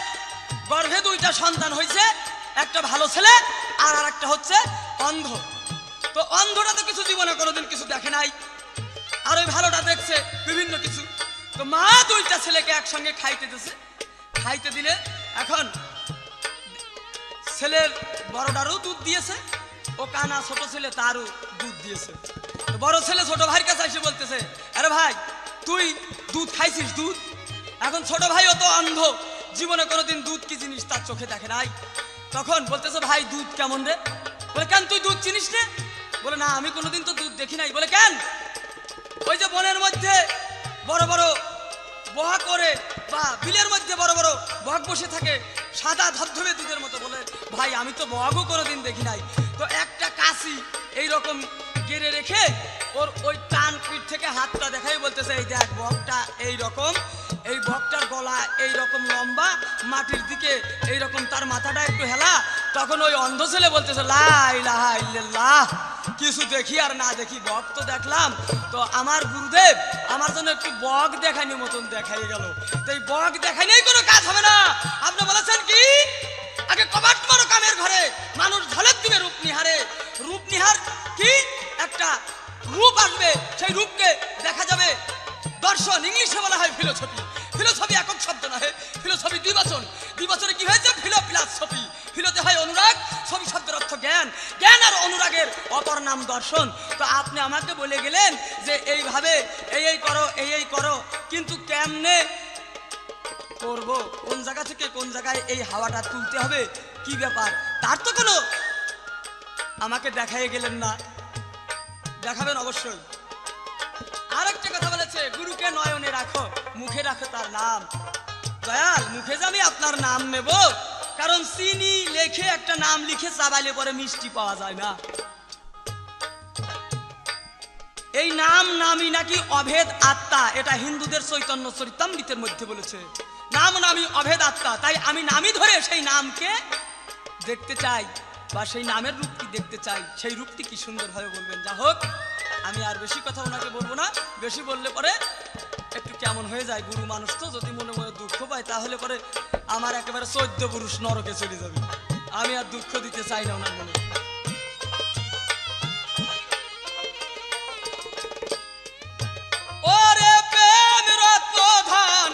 গর্ভে দুইটা সন্তান হয়েছে, একটা ভালো ছেলে আর একটা হচ্ছে অন্ধ। তো অন্ধটা তো কিছু জীবনে কোনোদিন কিছু দেখে নাই, আর ওই ভালোটা দেখছে বিভিন্ন কিছু। তো মা দুইটা ছেলেকে একসঙ্গে খাইতে দিছে। খাইতে দিলে এখন ছেলের বড়টারও দুধ দিয়েছে, ও কানা ছোট ছেলে তারও দুধ দিয়েছে। তো বড় ছেলে ছোট ভাইয়ের কাছে এসে বলতেছে, আরে ভাই তুই দুধ খাইছিস দুধ? এখন ছোট ভাই ও তো অন্ধ, জীবনে কোনোদিন দুধ কি জিনিস তার চোখে দেখে নাই। তখন বলতেছে, ভাই দুধ কেমন রে? বলে, কেন তুই দুধ চিনিস না? বলে, না আমি কোনোদিন তো দুধ দেখি নাই। বলে, কেন? ওই যে বনের মধ্যে বড় বড় বহা করে বা বিলের মধ্যে বড় বড় বক বসে থাকে, সাদা ধবধবে দুধের মতো। বলে, ভাই আমি তো বকও কোনোদিন দেখি নাই। তো একটা কাশি এইরকম গেড়ে রেখে ওর ওই টান পিঠ থেকে হাতটা দেখাই বলতেছে, এই দেখ বকটা এইরকম, এই বকটার গলা এইরকম লম্বা, মাটির দিকে এইরকম তার মাথাটা একটু হেলা। তখন ওই অন্ধ ছেলে বলতেছে, লা ইলাহা ইল্লাল্লাহ, কিছু দেখি আর না দেখি বক তো দেখলাম, তো আমার গুরুদেব আমার জন্য একটু বক দেখানি মতন দেখাই গেল। তো এই বক দেখাইলেই কোনো কাজ হবে না। আপনি বলেছেন কি, আগে কবাট মারো কামের ঘরে, মানুষ ঝলক দিবে রূপ নিহারে। রূপ নিহার কি একটা রূপ আসবে, সেই রূপকে দেখা যাবে দর্শন। ইংলিশে বলা হয় ফিলোসফি। ফিলোসফি একক শব্দ নয়, ফিলোসফি দ্বিবচন। দ্বিবচনে কি হয়েছে? Fellow plus Safi. ফিলোতে হয় অনুরাগ, সফি শব্দের অর্থ জ্ঞান। জ্ঞান আর অনুরাগের অপর নাম দর্শন। তো আপনি আমাকে বলে গেলেন যে এইভাবে এই করো, এই করো, কিন্তু কেমনে করব? কোন জায়গা থেকে কোন জায়গায় এই হাওয়াটা তুলতে হবে, কি ব্যাপার, তার তো কোনো আমাকে দেখাই গেলেন না। দেখাবেন অবশ্যই। আরেকটা কথা বলেছে, গুরুকে নয়নে রাখো, মুখে রাখো তার নাম। দয়াল, মুখে যে আমি আপনার নাম নেব, কারণ চিনি লেখে একটা নাম লিখে চাবাইলে পরে মিষ্টি পাওয়া যায় না। এই নাম নামই নাকি অভেদ আত্মা, এটা হিন্দুদের চৈতন্য চরিতামৃতের মধ্যে বলেছে। নাম নামই অভেদ আত্মা। তাই আমি নামই ধরে সেই নামকে দেখতে চাই, বা সেই নামের রূপটি দেখতে চাই। সেই রূপটি কি সুন্দরভাবে বলবেন। যা হোক, আমি আর বেশি কথা ওনাকে বলবো না। বেশি বললে পরে একটু কেমন হয়ে যায়। গুরু মানুষ তো, যদি মনে মনে দুঃখ পায় তাহলে পরে আমার একেবারে 14 পুরুষ নরকে চলে যাবে। আমি আর দুঃখ দিতে চাই না ওনার মনে। ওরে প্রেম রত্নধন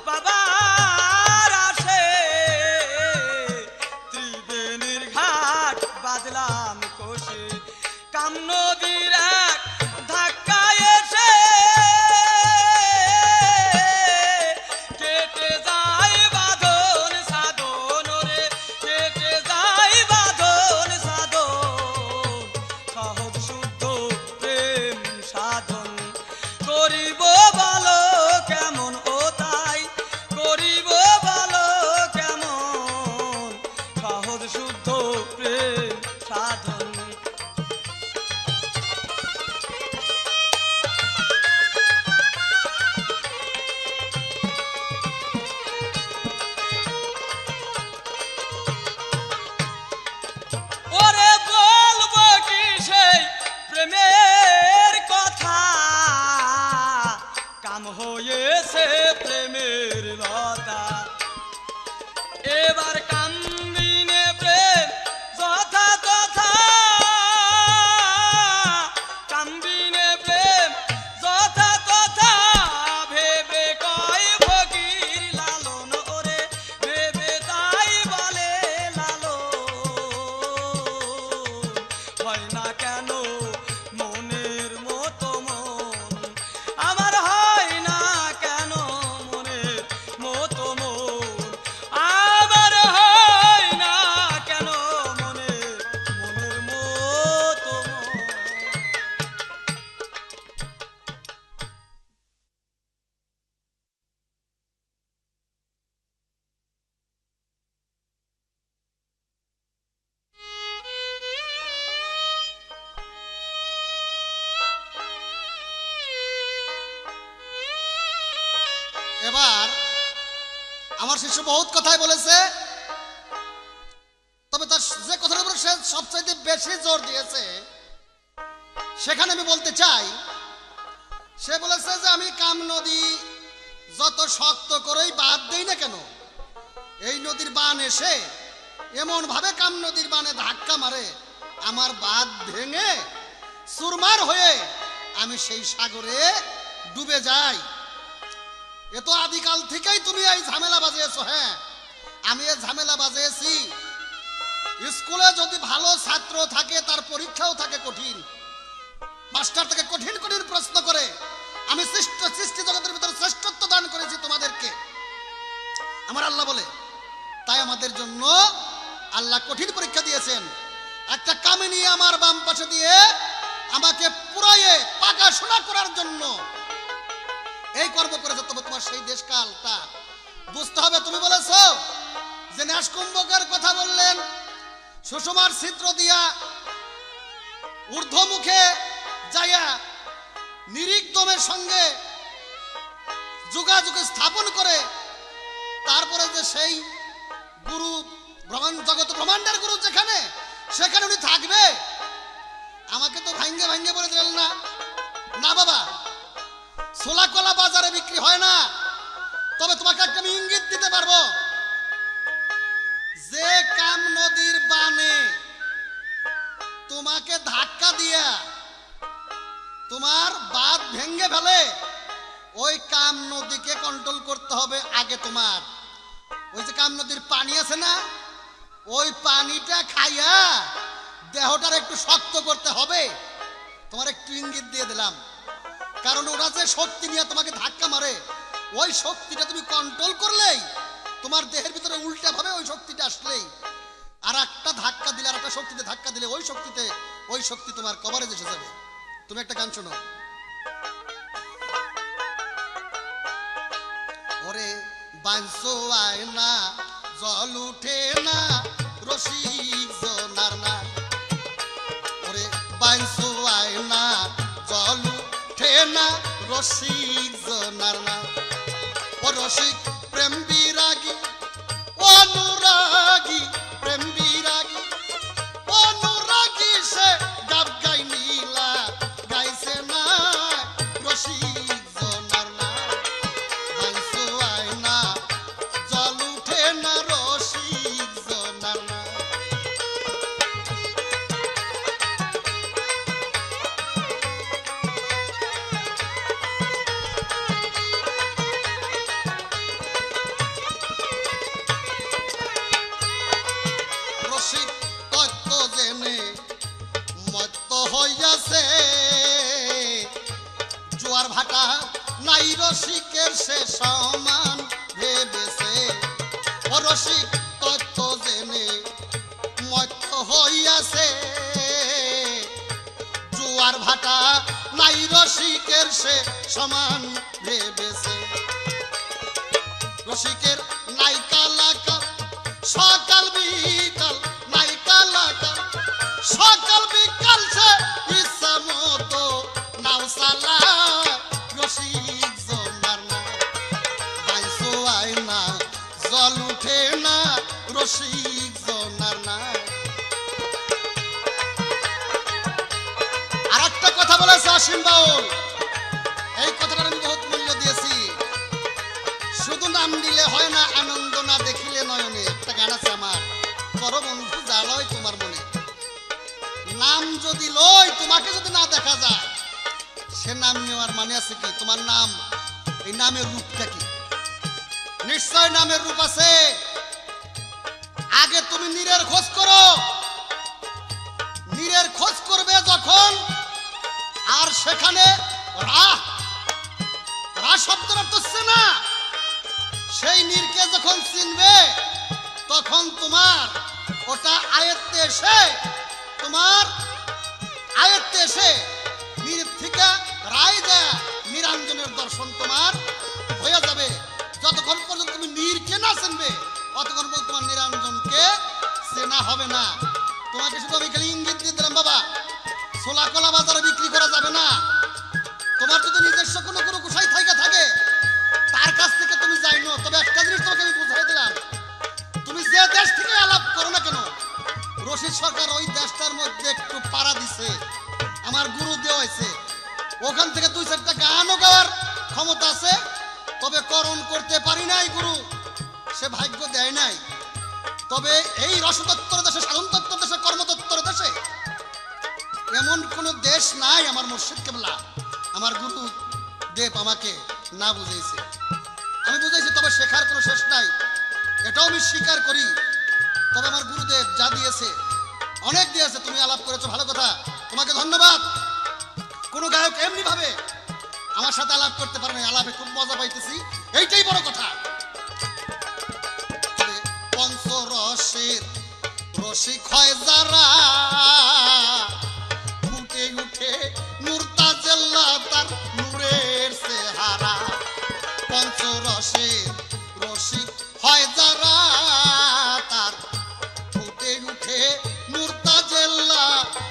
বাবার আসে, ত্রিবেণীর ঘাট বাদলাম কোষে, কাম নদীর এক ধাক্কায় এসে কেটে যায় বাঁধন সাধন, রে কেটে যায় বাঁধন সাধন, সহজ শুদ্ধ প্রেম সাধন করিব বলো কেমন, ও তাই করিব বলো কেমন, সহজ শুদ্ধ প্রেম সাধন। ওরে বলবো কি সেই প্রেমের কথা, কাম হয়েছে প্রেমের লতা, এবার কামবিনে প্রেম যথা তথা, কামবিনে প্রেম যথা তথা, ভেবে কয় ফকির লালন, ওরে ভেবে তাই বলে লালন, হয় না কেন মনের মতো মন, আমার হয় না কেন মনের মতো মন, আমার হয় না কেন মনের মতো মন। এবার আমার শিষ্য বহুত কথাই বলেছে, তবে তার যে কথার উপর সে সবচাইতে বেশি জোর দিয়েছে, সেখানে আমি বলতে চাই, সে বলেছে যে আমি কাম নদী যত শক্ত করেই বাদ দেই না কেন, এই নদীর বান এসে এমন ভাবে কাম নদীর বানে ধাক্কা মারে, আমার বাঁধ ভেঙে চুরমার হয়ে আমি সেই সাগরে ডুবে যাই। এ তো আদিকাল থেকেই তুমি এই ঝামেলা বাজিয়েছো। হ্যাঁ, আমি এই ঝামেলা বাজিয়েছি। স্কুলে যদি ভালো ছাত্র থাকে, তার পরীক্ষাও থাকে কঠিন, মাস্টার থেকে কঠিন কঠিন প্রশ্ন করে। আমি সৃষ্টি জগতের ভিতরে শ্রেষ্ঠত্ব দান করেছি তোমাদেরকে, আমার আল্লাহ বলে। তাই আমাদের জন্য আল্লাহ কঠিন পরীক্ষা দিয়েছেন। একটা কামিনী আমার বাম পাশে দিয়ে আমাকে পুরাইয়ে পাকা শোনা করার জন্য এই কর্ম করেছে। তবে তোমার সেই দেশকালটা বুঝতে হবে। তুমি বলেছো যে ন্যাসকুম্ভকের কথা বললেন, সুষমার ছিদ্র দিয়া ঊর্ধ্বমুখে যাইয়া নিরিকদমের সঙ্গে যোগাযোগ স্থাপন করে তারপরে যে সেই গুরু জগৎ ব্রহ্মাণ্ডের গুরু যেখানে, সেখানে উনি থাকবে। আমাকে তো ভাঙ্গে ভাঙ্গে বলে দিলেন না, না বাবা, ছোলা কলা বাজারে বিক্রি হয় না। তবে তোমাকে একটা আমি ইঙ্গিত দিতে পারবো, যে কাম নদীর বানে তোমাকে ধাক্কা দিয়া তোমার বাঁধ ভেঙে ফেলে ওই কাম নদীকে কন্ট্রোল করতে হবে আগে। তোমার ওই যে কাম নদীর পানি আছে না, ওই পানিটা খাইয়া দেহটার একটু শক্ত করতে হবে। তোমার একটু ইঙ্গিত দিয়ে দিলাম, কারণ ওরা যে শক্তি নিয়ে তোমাকে ধাক্কা মারে, ওই শক্তিটা তুমি কন্ট্রোল করলেই, তোমার দেহের ভিতরে উল্টা ভাবে ওই শক্তিটা আসলেই, আর একটা ধাক্কা দিলে, আর একটা শক্তিতে ধাক্কা দিলে ওই শক্তি তোমার কভারেজ এসে যাবে। তুমি একটা গান শোনো। ওরে বাঁশো আয় না, জল উঠে না, রসিক জোনার না। ওরে বাঁশো আয় না, জল উঠে না, রসিক জোনার না। ও রসিক প্রেম বিরাগী, অনুরাগী প্রেম বিরাগী, অনুরাগী সে গাব গাই নীলা গাইছে না, রসিক জোনার না। বাঁশো আয় না, জল উঠে না, রসিক জোনার না। রসিক তত্ত্ব জেনে মত্ত হইয়াছে, জোয়ার ভাটা নাই রসিকের সে সমান ভেবেছে। ও রসিক তত্ত্ব জেনে মত্ত হইয়াছে, জোয়ার ভাটা নাই রসিকের সে সমান ভেবেছে। রসিকের নাই কালাকাল সকাল বিকাল, নাই কালাকাল সকাল বিকাল, সে ইচ্ছা মতো নাও চালায়, রসিক জোনার না। বাঁশো আয় না, জল উঠে না, রসিক জোনার না। আর একটা কথা বলেছে অসীম বাউল, এই কথাটার আমি বহুত মূল্য দিয়েছি। শুধু নাম দিলে হয় না, আনন্দ না দেখিলে নয়নে। একটা গান আছে আমার, করো বন্ধু জ্বালয় তোমার মনে। নাম যদি লই, তোমাকে যদি না দেখা যায়, সে নাম নেওয়ার মানে আছে কি? তোমার নাম, এই নামের রূপটা কি? নিশ্চয় নামের রূপ আছে। আগে তুমি নীরের খোঁজ করো। নীরের খোঁজ করবে যখন, আর সেখানে রাহ, রাহ শব্দের অর্থ চেনা, সেই নীরকে যখন চিনবে, তখন তোমার ওটা আয়ত্তে এসে, তোমার আয়ত্তে এসে নীর থেকে রায় দেয়, নিরঞ্জনের দর্শন তোমার হয়ে যাবে। যতক্ষণ পর্যন্ত তুমি নীরকে না চিনবে, ততক্ষণ পর্যন্ত তোমার নিরঞ্জনকে চেনা হবে না। তোমাকে শুধু আমি খালি ইঙ্গিত দিয়ে দিলাম, বাবা ছোলা কলা বাজারে বিক্রি করা যাবে না। তোমার যদি নিজস্ব কোনো কোনো গোসাই থাকে, তার কাছ থেকে তুমি জানো। তবে একটা জিনিস তোমাকে আমি বুঝাই দিলাম, তুমি যে দেশ থেকে আলাপ করো না কেন, রশিদ সরকার ওই দেশটার মধ্যে একটু পাড়া দিছে, আমার গুরু দেওয়া হয়েছে। ওখান থেকে দুই চারটা গানও গাওয়ার ক্ষমতা আছে, তবে করণ করতে পারি নাই, গুরু সে ভাগ্য দেয় নাই। তবে এই রসতত্ত্বর দেশে, সাধন তত্ত্বর দেশে, কর্মতত্ত্বর দেশে এমন কোন দেশ নাই আমার মুর্শিদ কেবলা, আমার গুরু দেব আমাকে না বুঝাইছে। আমি বুঝাইছি, তবে শেখার কোনো শেষ নাই, এটাও আমি স্বীকার করি। তবে আমার গুরুদেব যা দিয়েছে, অনেক দিয়েছে। তুমি আলাপ করেছো, ভালো কথা, তোমাকে ধন্যবাদ। কোনো গায়ক এমনি ভাবে আমার সাথে আলাপ করতে পারে না, আলাপে খুব মজা পাইতেছি, এইটাই বড় কথা। পঞ্চরসের রসিক হয় যারা, ফুটে উঠে নূর তাজেল্লা তার নূরের চেহারা। পঞ্চরসের রসিক হয় যারা, তার ফুটে উঠে নূর তাজেল্লা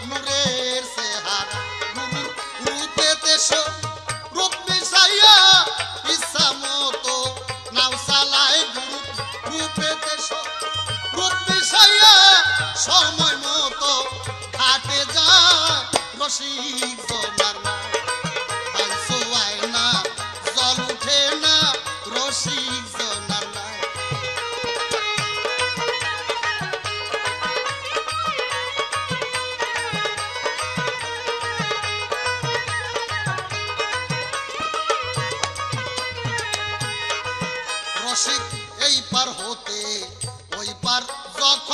নূরের চেহারা। গুরুর রূপে দেশ রূপ মিশাইয়া, ইচ্ছা মতো নাও চালায়, গুরুর রূপে দেশ রূপ মিশাইয়া, সময় মতো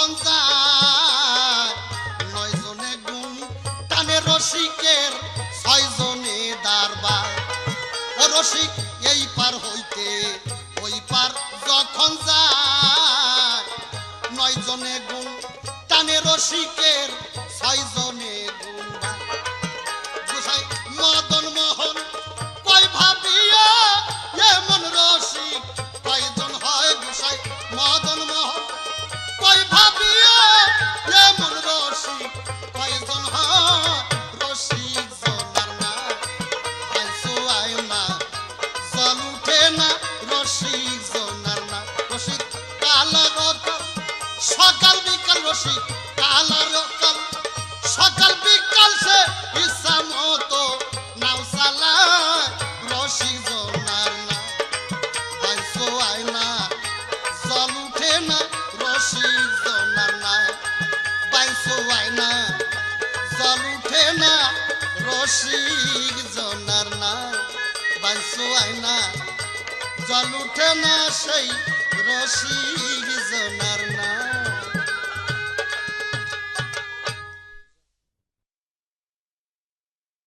যখন যায় 9 জনে গুণ টানে রসিকের 6 জনে দারবার ও রসিক এই পার হইতে ওই পার যখন যায় 9 জনে গুণ টানে রসিকের 6 জনে গুণ গোসাই মদন মোহন কয় ভাবিয়া এমন রসিক কয়জন হয় গোসাই মদন মোহন কয় ভাবিয়া এমন রসিক কয়জন হয় রসিক জনার না আইসো আয় না জল উঠে না রসিক জনার না রসিক কালা রকাল সকাল বিকাল রসিক কালা রকাল সকাল বিকাল সে ইচ্ছা মতো নাও চালায় রসিক জনার না আইসো আয় না জল উঠে না রসিক জনার না বাইসো আয় না জল উঠে না রসিক জনার না বাইসো আয় না জল উঠে না সেই রসিক জনার না